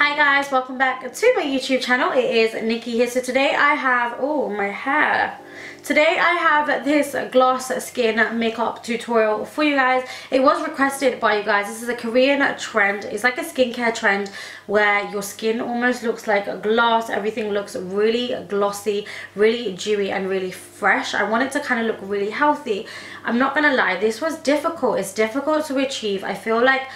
Hi guys, welcome back to my YouTube channel. It is Nikki here. So today I have, oh my hair. Today I have this gloss skin makeup tutorial for you guys. It was requested by you guys. This is a Korean trend. It's like a skincare trend where your skin almost looks like glass. Everything looks really glossy, really dewy and really fresh. I want it to kind of look really healthy. I'm not gonna lie, this was difficult. It's difficult to achieve. I feel like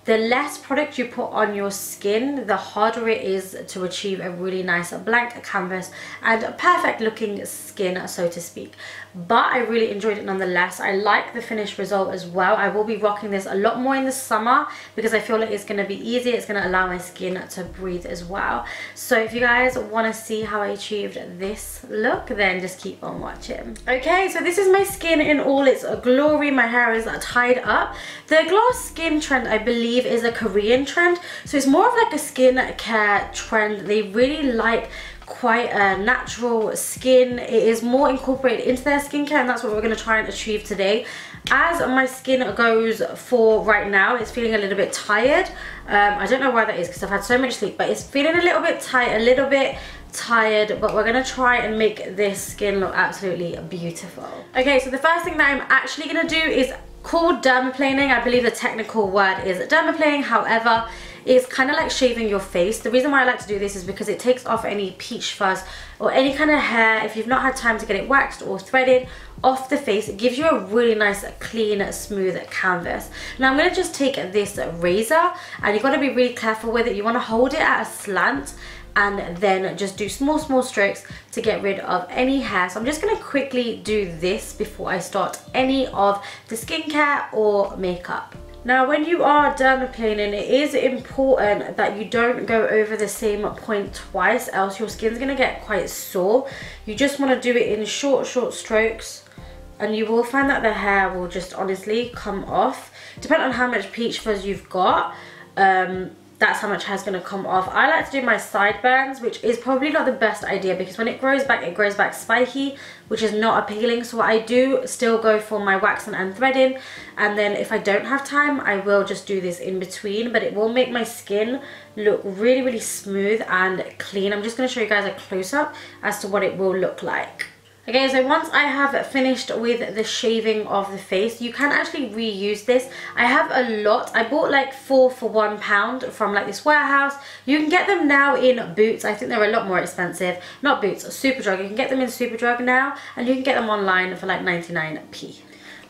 the less product you put on your skin, the harder it is to achieve a really nice blank canvas and a perfect looking skin, so to speak. But I really enjoyed it nonetheless. I like the finished result as well. I will be rocking this a lot more in the summer because I feel like it's going to be easy. It's going to allow my skin to breathe as well. So if you guys want to see how I achieved this look, then just keep on watching. Okay, so this is my skin in all its glory. My hair is tied up. The gloss skin trend, I believe, is a Korean trend. So it's more of like a skin care trend. They really like quite a natural skin. It is more incorporated into their skincare, and that's what we're going to try and achieve today. As my skin goes for right now, it's feeling a little bit tired. I don't know why that is because I've had so much sleep, but it's feeling a little bit tight, a little bit tired, but we're going to try and make this skin look absolutely beautiful. Okay, so the first thing that I'm actually going to do is called dermaplaning. I believe the technical word is dermaplaning. However, it's kind of like shaving your face. The reason why I like to do this is because it takes off any peach fuzz or any kind of hair, if you've not had time to get it waxed or threaded, off the face. It gives you a really nice, clean, smooth canvas. Now I'm going to just take this razor, and you've got to be really careful with it. You want to hold it at a slant and then just do small strokes to get rid of any hair. So I'm just going to quickly do this before I start any of the skincare or makeup. Now when you are dermaplaning, it is important that you don't go over the same point twice, else your skin's going to get quite sore. You just want to do it in short strokes, and you will find that the hair will just honestly come off. Depending on how much peach fuzz you've got, that's how much hair is going to come off. I like to do my sideburns, which is probably not the best idea because when it grows back spiky, which is not appealing. So I do still go for my waxing and threading, and then if I don't have time, I will just do this in between, but it will make my skin look really smooth and clean. I'm just going to show you guys a close-up as to what it will look like. Okay, so once I have finished with the shaving of the face, you can actually reuse this. I have a lot. I bought like 4 for £1 from like this warehouse. You can get them now in Boots. I think they're a lot more expensive. Not Boots, Superdrug. You can get them in Superdrug now, and you can get them online for like 99p.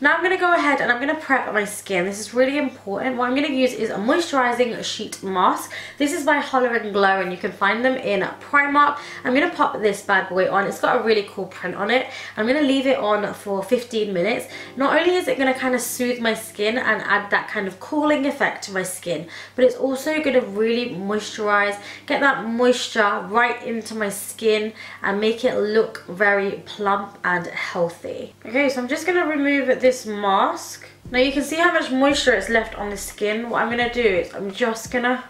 Now I'm going to go ahead and I'm going to prep my skin. This is really important. What I'm going to use is a moisturising sheet mask. This is by HOLLER GLOW, and you can find them in Primark. I'm going to pop this bad boy on. It's got a really cool print on it. I'm going to leave it on for 15 minutes. Not only is it going to kind of soothe my skin and add that kind of cooling effect to my skin, but it's also going to really moisturise, get that moisture right into my skin and make it look very plump and healthy. Okay, so I'm just going to remove this mask. Now you can see how much moisture is left on the skin. What I'm going to do is I'm just going to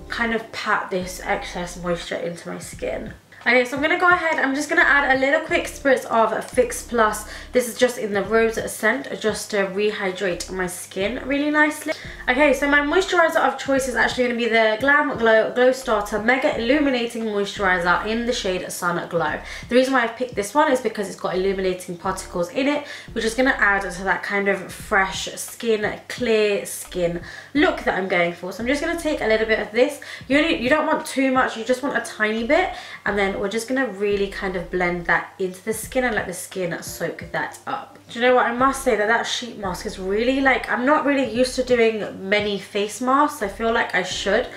kind of pat this excess moisture into my skin. Okay, so I'm going to go ahead, I'm just going to add a little quick spritz of Fix Plus. This is just in the rose scent, just to rehydrate my skin really nicely. Okay, so my moisturiser of choice is actually going to be the GLAM GLOW Glow Starter Mega Illuminating Moisturiser in the shade Sun Glow. The reason why I've picked this one is because it's got illuminating particles in it, which is going to add to that kind of fresh skin, clear skin look that I'm going for. So I'm just going to take a little bit of this. You don't want too much, you just want a tiny bit, and then we're just going to really kind of blend that into the skin and let the skin soak that up. Do you know what, I must say that sheet mask is really like, I'm not really used to doing many face masks. I feel like I should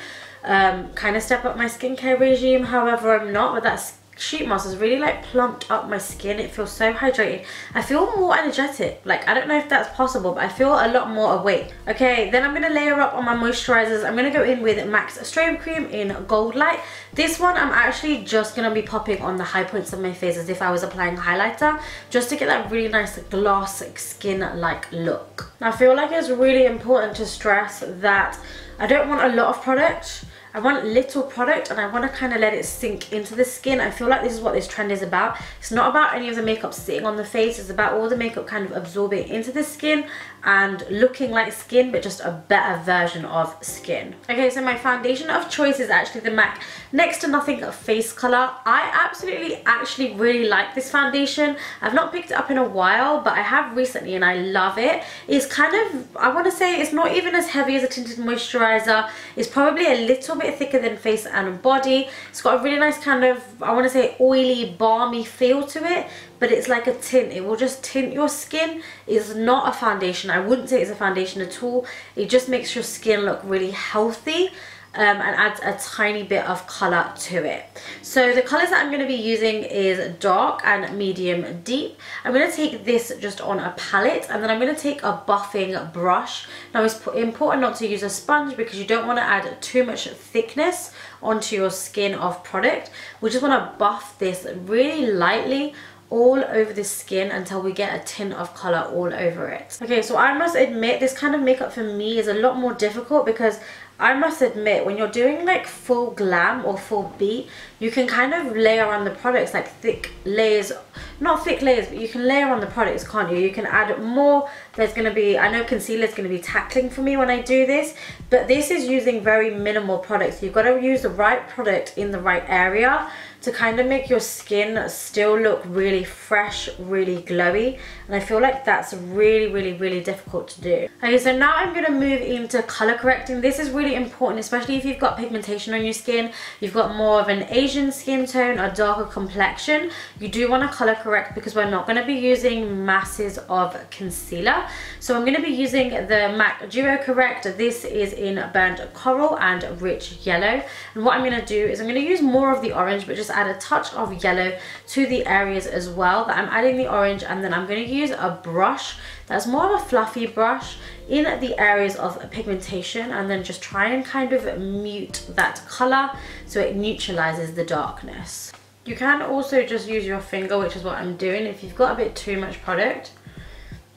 kind of step up my skincare regime, however I'm not, but that's sheet mask has really like plumped up my skin. It feels so hydrated. I feel more energetic. Like, I don't know if that's possible, but I feel a lot more awake. Okay, then I'm going to layer up on my moisturizers. I'm going to go in with MAC's Strobe Cream in Gold Light. This one I'm actually just going to be popping on the high points of my face as if I was applying highlighter, just to get that really nice gloss skin-like look. Now, I feel like it's really important to stress that I don't want a lot of product. I want little product and I want to kind of let it sink into the skin. I feel like this is what this trend is about. It's not about any of the makeup sitting on the face, it's about all the makeup kind of absorbing into the skin and looking like skin, but just a better version of skin. Okay, so my foundation of choice is actually the MAC Next to Nothing Face Color. I actually really like this foundation. I've not picked it up in a while, but I have recently and I love it. It's kind of, I want to say it's not even as heavy as a tinted moisturizer. It's probably a little bit thicker than face and body. It's got a really nice kind of, I want to say, oily, balmy feel to it, but it's like a tint. It will just tint your skin. It's not a foundation. I wouldn't say it's a foundation at all. It just makes your skin look really healthy. And adds a tiny bit of colour to it. So the colours that I'm going to be using is dark and medium deep. I'm going to take this just on a palette, and then I'm going to take a buffing brush. Now it's important not to use a sponge because you don't want to add too much thickness onto your skin of product. We just want to buff this really lightly all over the skin until we get a tint of colour all over it. Okay, so I must admit this kind of makeup for me is a lot more difficult because I must admit when you're doing like full glam or full beat, you can kind of layer on the products like thick layers, not thick layers, but you can layer on the products, can't you? You can add more. There's going to be, I know concealer is going to be tackling for me when I do this, but this is using very minimal products. You've got to use the right product in the right area to kind of make your skin still look really fresh, really glowy, and I feel like that's really difficult to do. Okay, so now I'm going to move into color correcting. This is really important, especially if you've got pigmentation on your skin, you've got more of an Asian skin tone, a darker complexion. You do want to color correct because we're not going to be using masses of concealer. So I'm going to be using the MAC Duo Correct. This is in burnt coral and rich yellow, and what I'm going to do is I'm going to use more of the orange, but just add a touch of yellow to the areas as well that I'm adding the orange, and then I'm going to use a brush that's more of a fluffy brush in the areas of pigmentation, and then just try and kind of mute that color so it neutralizes the darkness. You can also just use your finger, which is what I'm doing. If you've got a bit too much product,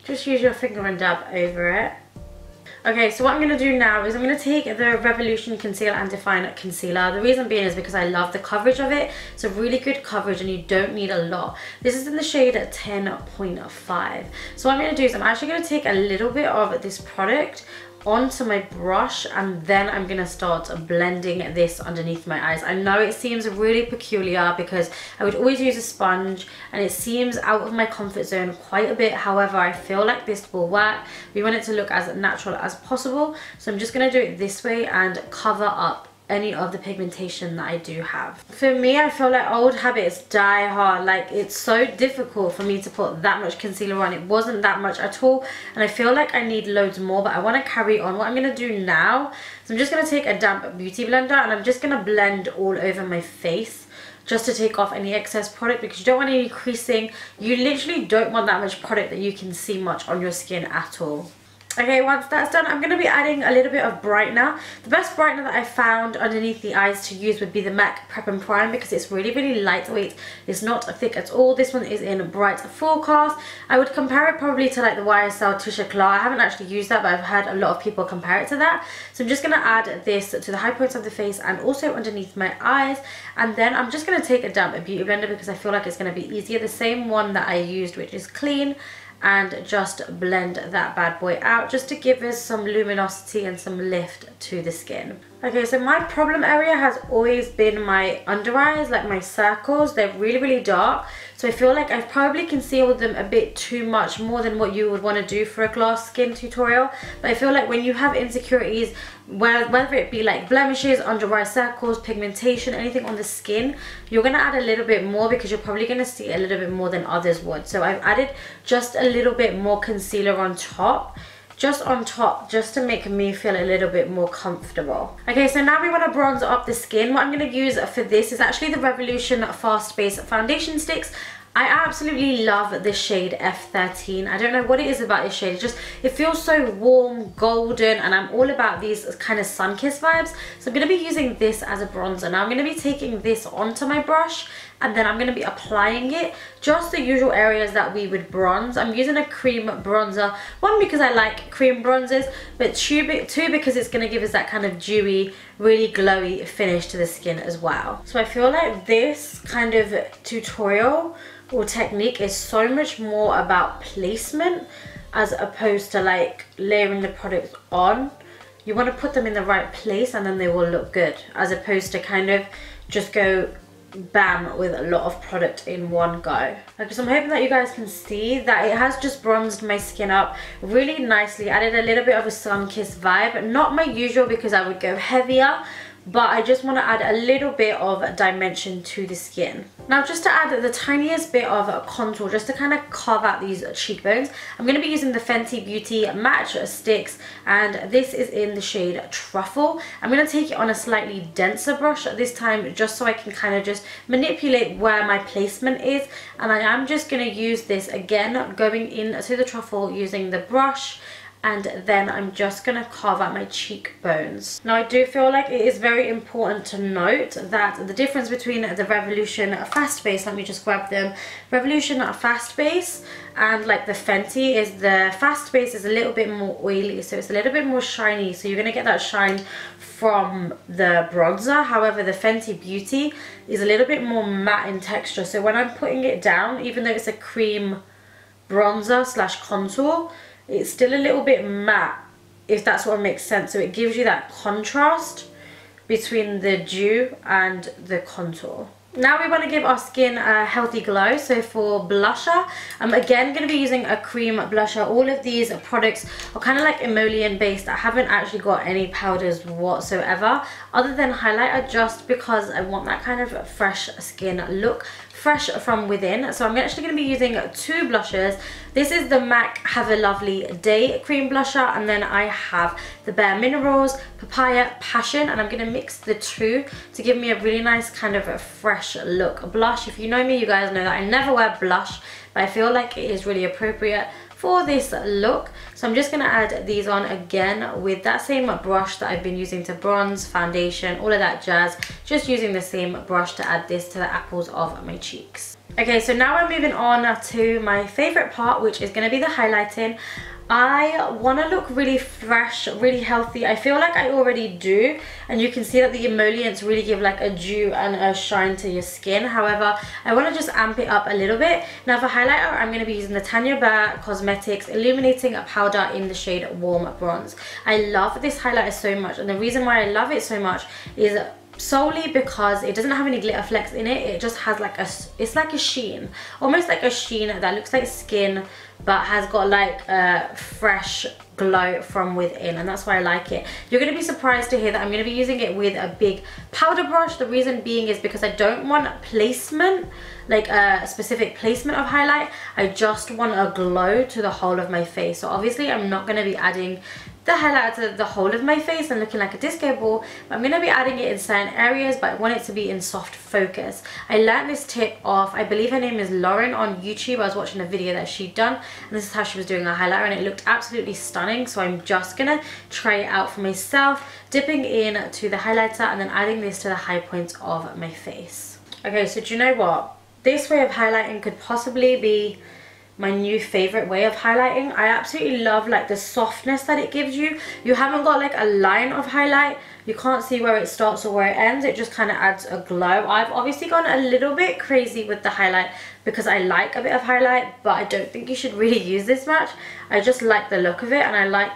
just use your finger and dab over it. Okay, so what I'm going to do now is I'm going to take the Revolution Conceal and Define Concealer. The reason being is because I love the coverage of it. It's a really good coverage and you don't need a lot. This is in the shade 10.5. So what I'm going to do is I'm actually going to take a little bit of this product onto my brush, and then I'm gonna start blending this underneath my eyes. I know it seems really peculiar because I would always use a sponge and it seems out of my comfort zone quite a bit. However, I feel like this will work. We want it to look as natural as possible, so I'm just gonna do it this way and cover up any of the pigmentation that I do have. For me, I feel like old habits die hard. Like, it's so difficult for me to put that much concealer on. It wasn't that much at all, and I feel like I need loads more, but I want to carry on. What I'm going to do now is I'm just going to take a damp beauty blender and I'm just going to blend all over my face just to take off any excess product, because you don't want any creasing. You literally don't want that much product that you can see much on your skin at all. Okay, once that's done, I'm going to be adding a little bit of brightener. The best brightener that I found underneath the eyes to use would be the MAC Prep and Prime, because it's really lightweight. It's not thick at all. This one is in Bright Forecast. I would compare it probably to like the YSL Tisha Claw. I haven't actually used that, but I've heard a lot of people compare it to that. So I'm just going to add this to the high points of the face and also underneath my eyes. And then I'm just going to take a damp beauty blender because I feel like it's going to be easier. The same one that I used, which is clean, and just blend that bad boy out just to give us some luminosity and some lift to the skin. Okay, so my problem area has always been my under eyes, like my circles. They're really dark, so I feel like I've probably concealed them a bit too much, more than what you would want to do for a glass skin tutorial. But I feel like when you have insecurities, whether it be like blemishes, under eye circles, pigmentation, anything on the skin, you're going to add a little bit more because you're probably going to see a little bit more than others would. So I've added just a little bit more concealer on top, just to make me feel a little bit more comfortable. Okay, so now we want to bronze up the skin. What I'm going to use for this is actually the Revolution Fast Base Foundation Sticks. I absolutely love this shade F13. I don't know what it is about this shade. It feels so warm, golden, and I'm all about these kind of sun-kissed vibes. So I'm going to be using this as a bronzer. Now I'm going to be taking this onto my brush, and then I'm going to be applying it just the usual areas that we would bronze. I'm using a cream bronzer, one because I like cream bronzers, but two because it's going to give us that kind of dewy, really glowy finish to the skin as well. So I feel like this kind of tutorial or technique is so much more about placement as opposed to like layering the products on. You want to put them in the right place and then they will look good, as opposed to kind of just go bam with a lot of product in one go. Okay, so I'm hoping that you guys can see that it has just bronzed my skin up really nicely, added a little bit of a sun-kissed vibe. Not my usual because I would go heavier, but I just want to add a little bit of dimension to the skin. Now just to add the tiniest bit of contour, just to kind of carve out these cheekbones, I'm going to be using the Fenty Beauty matchsticks, and this is in the shade Truffle. I'm going to take it on a slightly denser brush this time, just so I can kind of just manipulate where my placement is, and I am just going to use this again, going into the Truffle using the brush, and then I'm just going to carve out my cheekbones. Now I do feel like it is very important to note that the difference between the Revolution Fast Base, let me just grab them, Revolution Fast Base and like the Fenty, is the Fast Base is a little bit more oily, so it's a little bit more shiny, so you're going to get that shine from the bronzer. However, the Fenty Beauty is a little bit more matte in texture, so when I'm putting it down, even though it's a cream bronzer slash contour, it's still a little bit matte, if that's what makes sense. So it gives you that contrast between the dew and the contour. Now we want to give our skin a healthy glow. So for blusher, I'm again going to be using a cream blusher. All of these products are kind of like emollient based. I haven't actually got any powders whatsoever other than highlighter, just because I want that kind of fresh skin look, fresh from within. So I'm actually going to be using two blushes. This is the MAC Have a Lovely Day cream blusher, and then I have the Bare Minerals Papaya Passion, and I'm going to mix the two to give me a really nice kind of a fresh look blush. If you know me, you guys know that I never wear blush, but I feel like it is really appropriate for this look. So I'm just going to add these on again with that same brush that I've been using to bronze, foundation, all of that jazz. Just using the same brush to add this to the apples of my cheeks. Okay, so now we're moving on to my favorite part, which is going to be the highlighting. I want to look really fresh, really healthy. I feel like I already do, and you can see that the emollients really give like a dew and a shine to your skin. However, I want to just amp it up a little bit. Now for highlighter, I'm going to be using the Tanya Burr Cosmetics Illuminating Powder in the shade Warm Bronze. I love this highlighter so much, and the reason why I love it so much is solely because it doesn't have any glitter flecks in it. It just has like it's like a sheen, almost like a sheen that looks like skin but has got like a fresh glow from within, and that's why I like it. You're going to be surprised to hear that I'm going to be using it with a big powder brush. The reason being is because I don't want placement, like a specific placement of highlight. I just want a glow to the whole of my face. So obviously I'm not going to be adding the highlighter to the whole of my face and looking like a disco ball, but I'm going to be adding it in certain areas, but I want it to be in soft focus. I learned this tip off, I believe her name is Lauren on YouTube. I was watching a video that she'd done, and this is how she was doing her highlighter, and it looked absolutely stunning. So I'm just going to try it out for myself, dipping in to the highlighter and then adding this to the high points of my face. Okay, so do you know what? This way of highlighting could possibly be my new favorite way of highlighting. I absolutely love like the softness that it gives you. You haven't got like a line of highlight. You can't see where it starts or where it ends. It just kind of adds a glow. I've obviously gone a little bit crazy with the highlight because I like a bit of highlight, but I don't think you should really use this much. I just like the look of it, and I like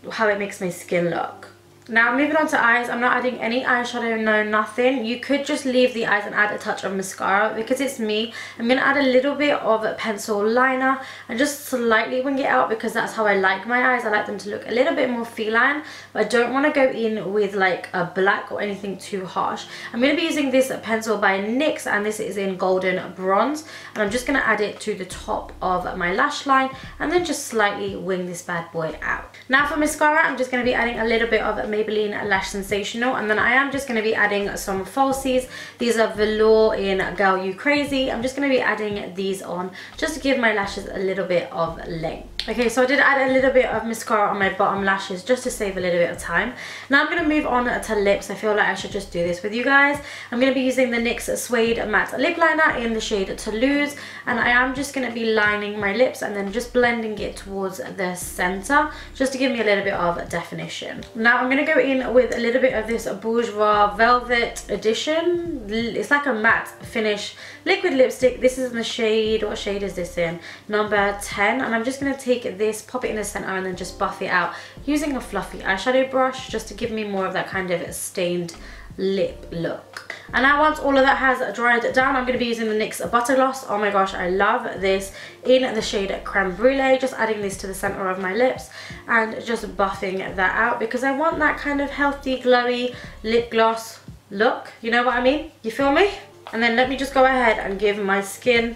how it makes my skin look. Now moving on to eyes, I'm not adding any eyeshadow, no nothing. You could just leave the eyes and add a touch of mascara. Because it's me, I'm going to add a little bit of pencil liner and just slightly wing it out, because that's how I like my eyes. I like them to look a little bit more feline, but I don't want to go in with like a black or anything too harsh. I'm going to be using this pencil by NYX, and this is in Golden Bronze, and I'm just going to add it to the top of my lash line and then just slightly wing this bad boy out. Now for mascara, I'm just going to be adding a little bit of Maybelline Lash Sensational, and then I am just going to be adding some falsies. These are Velour in Girl You Crazy. I'm just going to be adding these on just to give my lashes a little bit of length. Okay, so I did add a little bit of mascara on my bottom lashes just to save a little bit of time. Now I'm going to move on to lips. I feel like I should just do this with you guys. I'm going to be using the NYX Suede Matte Lip Liner in the shade Toulouse, and I am just going to be lining my lips and then just blending it towards the center just to give me a little bit of definition. Now I'm going to go in with a little bit of this Bourjois Velvet Edition. It's like a matte finish liquid lipstick. This is in the shade, what shade is this in? Number 10, and I'm just going to take this, pop it in the center, and then just buff it out using a fluffy eyeshadow brush just to give me more of that kind of stained lip look. And now once all of that has dried down, I'm going to be using the NYX Butter Gloss. Oh my gosh, I love this, in the shade Creme Brulee. Just adding this to the center of my lips and just buffing that out because I want that kind of healthy, glowy lip gloss look. You know what I mean? You feel me? And then let me just go ahead and give my skin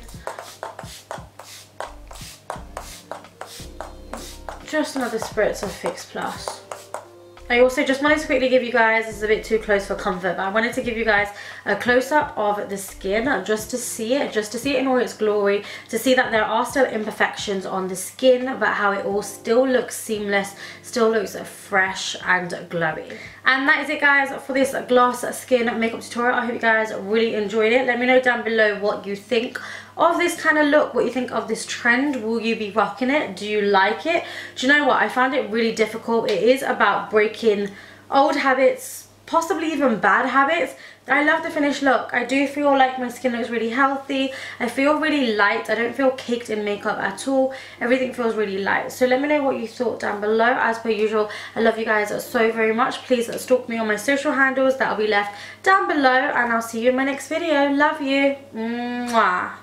just another spritz of Fix Plus. I also just wanted to quickly give you guys, this is a bit too close for comfort, but I wanted to give you guys a close-up of the skin just to see it in all its glory, to see that there are still imperfections on the skin, but how it all still looks seamless, still looks fresh and glowy. And that is it guys for this gloss skin makeup tutorial. I hope you guys really enjoyed it. Let me know down below what you think of this kind of look, what you think of this trend. Will you be rocking it? Do you like it? Do you know what? I found it really difficult. It is about breaking old habits, possibly even bad habits. I love the finished look. I do feel like my skin looks really healthy. I feel really light. I don't feel caked in makeup at all. Everything feels really light. So let me know what you thought down below. As per usual, I love you guys so very much. Please stalk me on my social handles that will be left down below, and I'll see you in my next video. Love you. Mwah.